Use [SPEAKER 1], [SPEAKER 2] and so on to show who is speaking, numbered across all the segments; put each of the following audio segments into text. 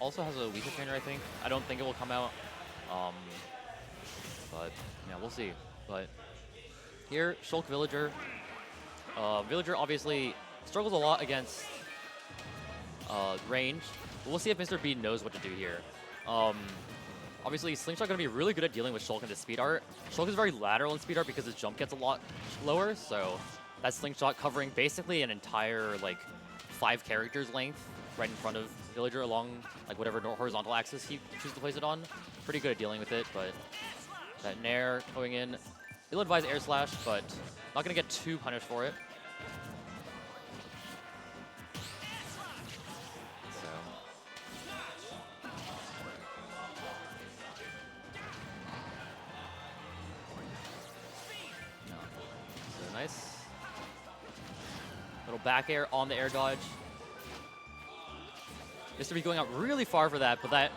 [SPEAKER 1] also has a weaker trainer, I think. I don't think it will come out. Um, but yeah, we'll see. But here, Shulk Villager. Villager obviously struggles a lot against range. But we'll see if Mr. B knows what to do here. Obviously, Slingshot going to be really good at dealing with Shulk in his speed art. Shulk is very lateral in speed art because his jump gets a lot lower, so that Slingshot covering basically an entire, like, 5 characters length right in front of Villager along, like, whatever horizontal axis he chooses to place it on. Pretty good at dealing with it, but that Nair going in. Ill-advised air slash, but not going to get too punished for it. So nice. Little back air on the air dodge. Mr. B going out really far for that, but that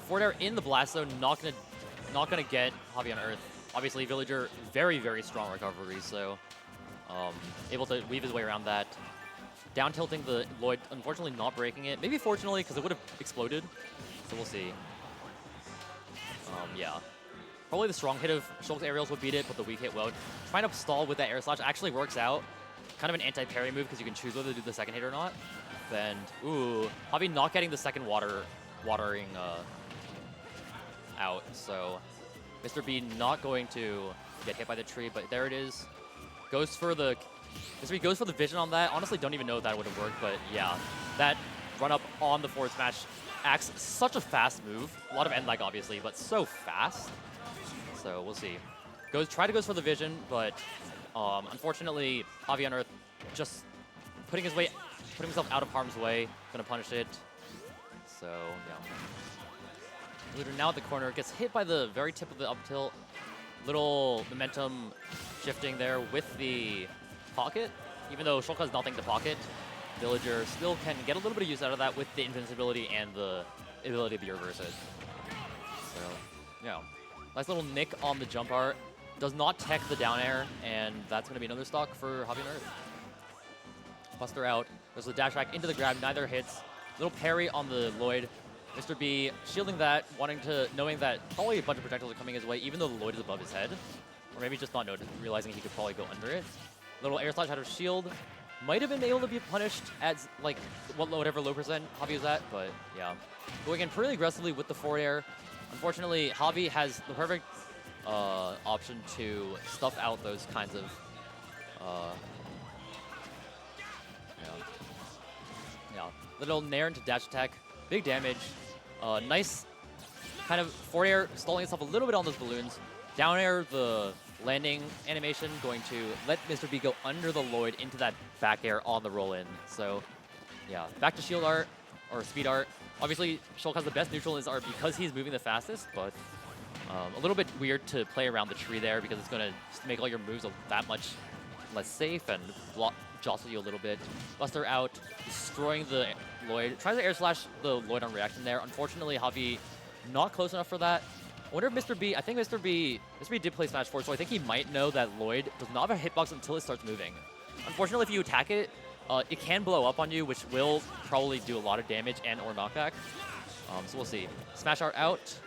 [SPEAKER 1] forward air in the blast zone not gonna get Javi on Earth. Obviously, Villager very, very strong recovery, so able to weave his way around that. Down tilting the Lloyd, unfortunately not breaking it. Maybe fortunately, because it would have exploded. So we'll see. Yeah. Probably the strong hit of Shulk's aerials would beat it, but the weak hit won't. Trying to stall with that air slash actually works out. Kind of an anti-parry move because you can choose whether to do the second hit or not. And, ooh, Javi not getting the second watering out. So Mr. B not going to get hit by the tree, but there it is. Goes for the Mr. B goes for the vision on that. Honestly, don't even know if that would have worked, but yeah, that run up on the forward smash acts such a fast move. A lot of end lag, obviously, but so fast. So we'll see. Goes for the vision, but unfortunately, Javi on Earth just putting himself out of harm's way, gonna punish it. So yeah. Leader now at the corner gets hit by the very tip of the up tilt. Little momentum shifting there with the pocket. Even though Shulk has nothing to pocket, Villager still can get a little bit of use out of that with the invincibility and the ability to reverse it. So yeah. Nice little nick on the jump art. Does not tech the down air, and that's going to be another stock for Javi on Earth. Buster out. There's the dash back into the grab. Neither hits. Little parry on the Lloyd. Mr. B shielding that, knowing that probably a bunch of projectiles are coming his way, even though the Lloyd is above his head. Or maybe just not realizing he could probably go under it. Little air slash out of shield. Might have been able to be punished at like whatever low percent Javi was at, but yeah. Going in pretty aggressively with the forward air. Unfortunately, Javi has the perfect option to stuff out those kinds of little nair into dash attack, big damage, nice kind of forward air stalling itself a little bit on those balloons, down air the landing animation going to let Mr. B go under the Lloyd into that back air on the roll in. So yeah, back to shield art or speed art. Obviously, Shulk has the best neutral in his art because he's moving the fastest, but a little bit weird to play around the tree there because it's going to make all your moves that much less safe and jostle you a little bit. Buster out, destroying the Lloyd. Tries to air slash the Lloyd on reaction there. Unfortunately, Javi not close enough for that. I wonder if Mr. B, I think Mr. B did play Smash 4, so I think he might know that Lloyd does not have a hitbox until it starts moving. Unfortunately, if you attack it, it can blow up on you, which will probably do a lot of damage and or knockback. So we'll see. Smash art out.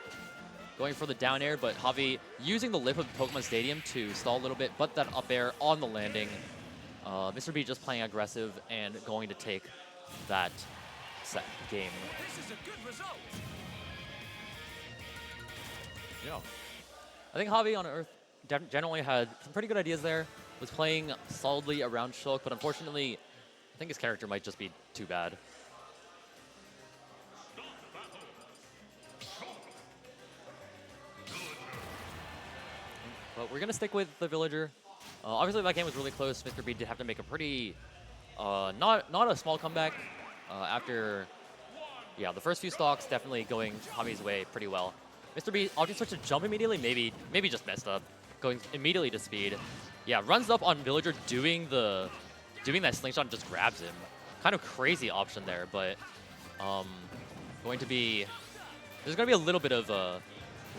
[SPEAKER 1] Going for the down air, but Javi using the lip of Pokemon Stadium to stall a little bit, but that up air on the landing. Mr. B just playing aggressive and going to take that set game.
[SPEAKER 2] This is a good result.
[SPEAKER 1] Yeah. I think Javi on Earth generally had some pretty good ideas there. Was playing solidly around Shulk, but unfortunately, I think his character might just be too bad. But we're going to stick with the Villager. Obviously, that game was really close. Mr. B did have to make a pretty, not a small comeback after, yeah, the first few stocks definitely going Javi's way pretty well. Mr. B opted switch to jump immediately, maybe just messed up. Going immediately to speed. Yeah, runs up on Villager doing that slingshot and just grabs him. Kind of crazy option there, but there's going to be a little bit of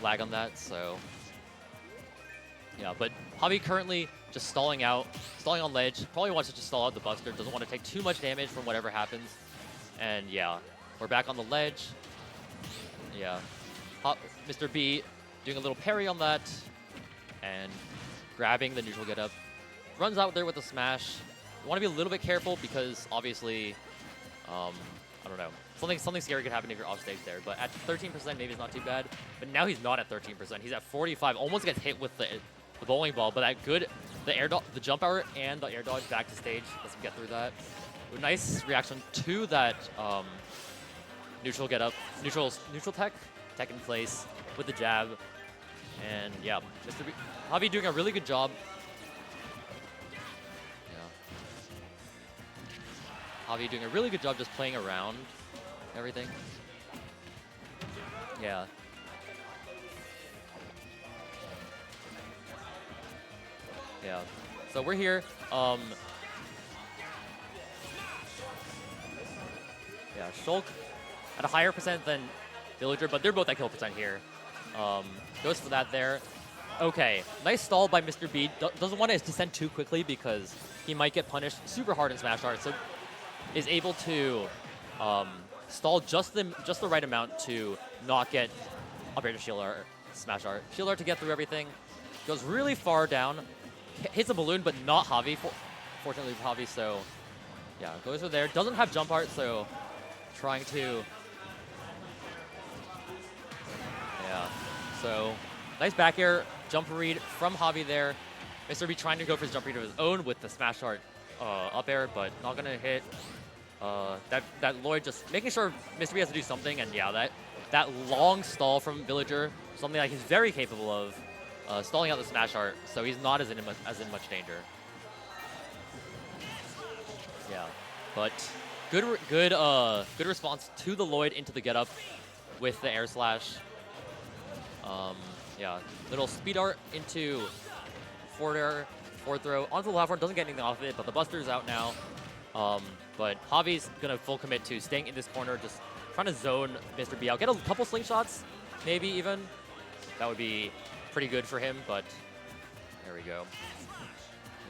[SPEAKER 1] lag on that, so yeah. But Javi currently just stalling on ledge. Probably wants to just stall out the Buster. Doesn't want to take too much damage from whatever happens. And yeah, we're back on the ledge. Yeah. Mr. B doing a little parry on that and grabbing the neutral get up. Runs out there with a smash. You want to be a little bit careful because obviously, I don't know, something scary could happen if you're off stage there. But at 13%, maybe it's not too bad. But now he's not at 13%. He's at 45. Almost gets hit with the bowling ball. But the jump out and the air dodge back to stage lets him get through that. Nice reaction to that neutral get up, neutral tech in place with the jab. And yeah, Mr. B, Javi doing a really good job. Yeah. Javi doing a really good job just playing around everything. Yeah. Yeah. So we're here. Yeah, Shulk at a higher percent than Villager, but they're both at kill percent here. Goes for that there. Okay, nice stall by Mr. B. Doesn't want to descend too quickly because he might get punished super hard in Smash Art, so is able to stall just the right amount to not get up air to Shield Art, Smash Art. Shield Art to get through everything. Goes really far down. Hits a balloon, but not Javi. Fortunately for Javi, so yeah, goes for there. Doesn't have jump art, so trying to. Yeah, so nice back air jump read from Javi there. Mr. B trying to go for his jump read of his own with the smash art up air, but not gonna hit. That Lloyd just making sure Mr. B has to do something, and yeah, that long stall from Villager, something that he's very capable of, stalling out the smash art, so he's not as in much danger. Yeah, but good response to the Lloyd into the get up with the air slash. Yeah, little speed art into forward air, forward throw onto the platform. Doesn't get anything off of it, but the Buster's out now. But Javi's gonna full commit to staying in this corner, just trying to zone Mr. B out. Get a couple slingshots, maybe even. That would be pretty good for him, but there we go.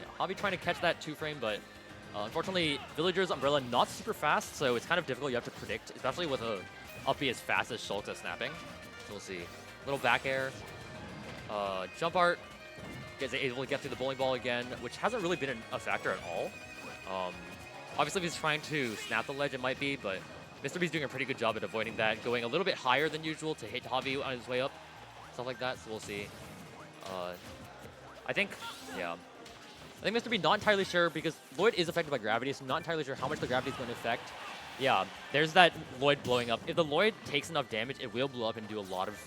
[SPEAKER 1] Yeah, Javi trying to catch that 2-frame, but unfortunately, Villager's Umbrella not super fast, so it's kind of difficult. You have to predict, especially with a up B as fast as Shulk is snapping. So we'll see. Little back air. Jump art. Gets able to get through the bowling ball again, which hasn't really been a factor at all. Obviously, if he's trying to snap the ledge, it might be, but Mr. B's doing a pretty good job at avoiding that, going a little bit higher than usual to hit Javi on his way up, stuff like that, so we'll see. I think Mr. B not entirely sure, because Lloyd is affected by gravity, so not entirely sure how much the gravity is going to affect. Yeah, there's that Lloyd blowing up. If the Lloyd takes enough damage, it will blow up and do a lot of,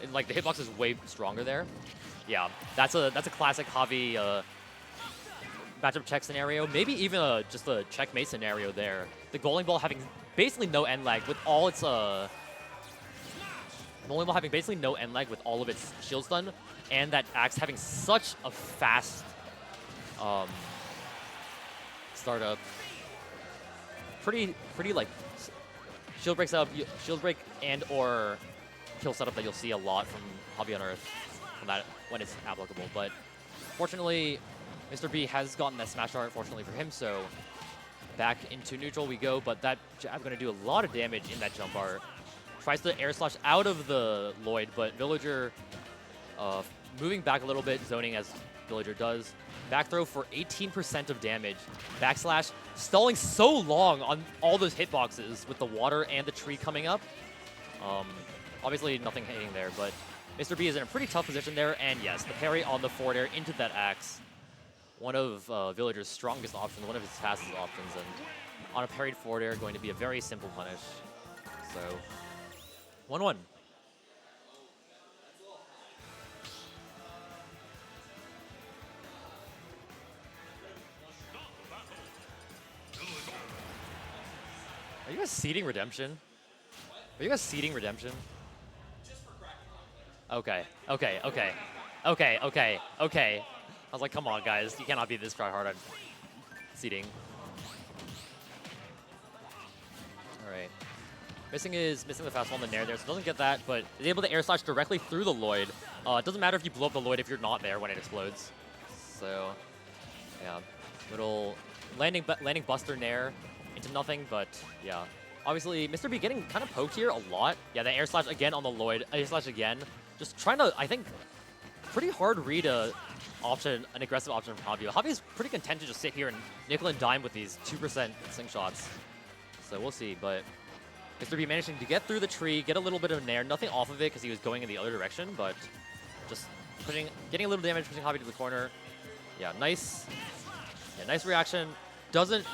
[SPEAKER 1] and like the hitbox is way stronger there. Yeah, that's a classic Javi matchup check scenario. Maybe even just a checkmate scenario there. The bowling ball having basically no end lag with all its bowling ball having basically no end lag with all of its shield stun, and that axe having such a fast startup. Pretty like shield break and or kill setup that you'll see a lot from Javi on Earth from that when it's applicable. But fortunately, Mr. B has gotten that smash art, fortunately for him, so back into neutral we go, but that jab's going to do a lot of damage in that jump art. Tries to air slash out of the Lloyd, but Villager moving back a little bit, zoning as Villager does. Back throw for 18% of damage. Backslash, stalling so long on all those hitboxes with the water and the tree coming up. Obviously nothing hitting there, but Mr. B is in a pretty tough position there, and yes, the parry on the forward air into that axe. One of Villager's strongest options, one of his fastest options, and on a parried forward air, going to be a very simple punish. So, 1-1. Are you guys seeding Redemption? Are you guys seeding Redemption? Okay. I was like, come on, guys. You cannot be this try hard on seeding. All right. Missing the fast one on the Nair there, so doesn't get that, but is able to air slash directly through the Lloyd. It doesn't matter if you blow up the Lloyd if you're not there when it explodes. So, yeah. Little landing Buster Nair into nothing, but yeah. Obviously, Mr. B getting kind of poked here a lot. Yeah, the air slash again on the Lloyd. Air slash again. Just trying to, I think, pretty hard read an aggressive option from Javi. Javi's pretty content to just sit here and nickel and dime with these 2% slingshots. So we'll see, but Mr. B managing to get through the tree, get a little bit of nair. Nothing off of it because he was going in the other direction, but just getting a little damage, pushing Javi to the corner. Yeah, nice. Yeah, nice reaction. Doesn't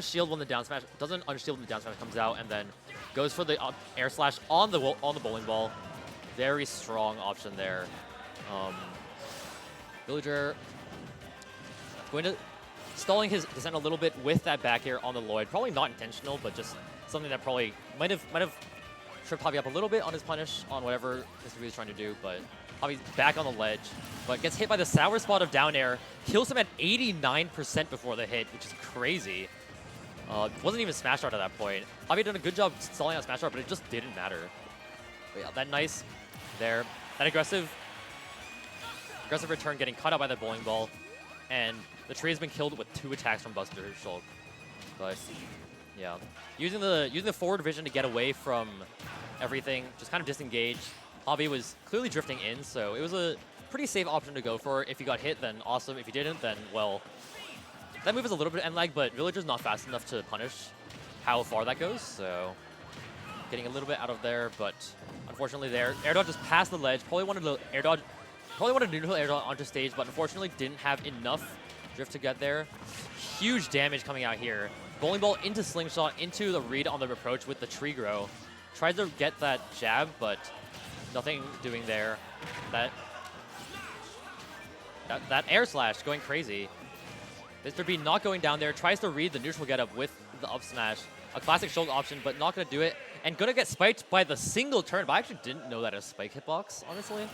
[SPEAKER 1] shield when the down smash, doesn't unshield when the down smash comes out, and then goes for the air slash on the bowling ball. Very strong option there. Villager going to stalling his descent a little bit with that back air on the Lloyd. Probably not intentional, but just something that probably might have tripped Javi up a little bit on his punish on whatever Mr. B was trying to do, but Javi's back on the ledge, but gets hit by the sour spot of down air, kills him at 89% before the hit, which is crazy. Wasn't even smash art at that point. Javi done a good job stalling out smash art, but it just didn't matter. But yeah, that nice there. That aggressive return getting cut out by the bowling ball, and the tree has been killed with 2 attacks from Buster Shulk. But yeah, using the forward vision to get away from everything, just kind of disengage. Javi was clearly drifting in, so it was a pretty safe option to go for. If you got hit, then awesome. If you didn't, then, well, that move is a little bit end lag, but Villager's not fast enough to punish how far that goes, so getting a little bit out of there, but unfortunately there. Air dodge just past the ledge. Probably wanted to neutral air dodge onto stage, but unfortunately didn't have enough drift to get there. Huge damage coming out here. Bowling ball into slingshot, into the read on the approach with the tree grow. Tries to get that jab, but nothing doing there. That air slash going crazy. Mr. B not going down there, tries to read the neutral getup with the up smash. A classic Shulk option, but not going to do it. And going to get spiked by the single turn, but I actually didn't know that it was spike hitbox, honestly.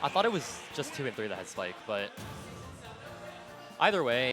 [SPEAKER 1] I thought it was just 2 and 3 that had spike, but either way.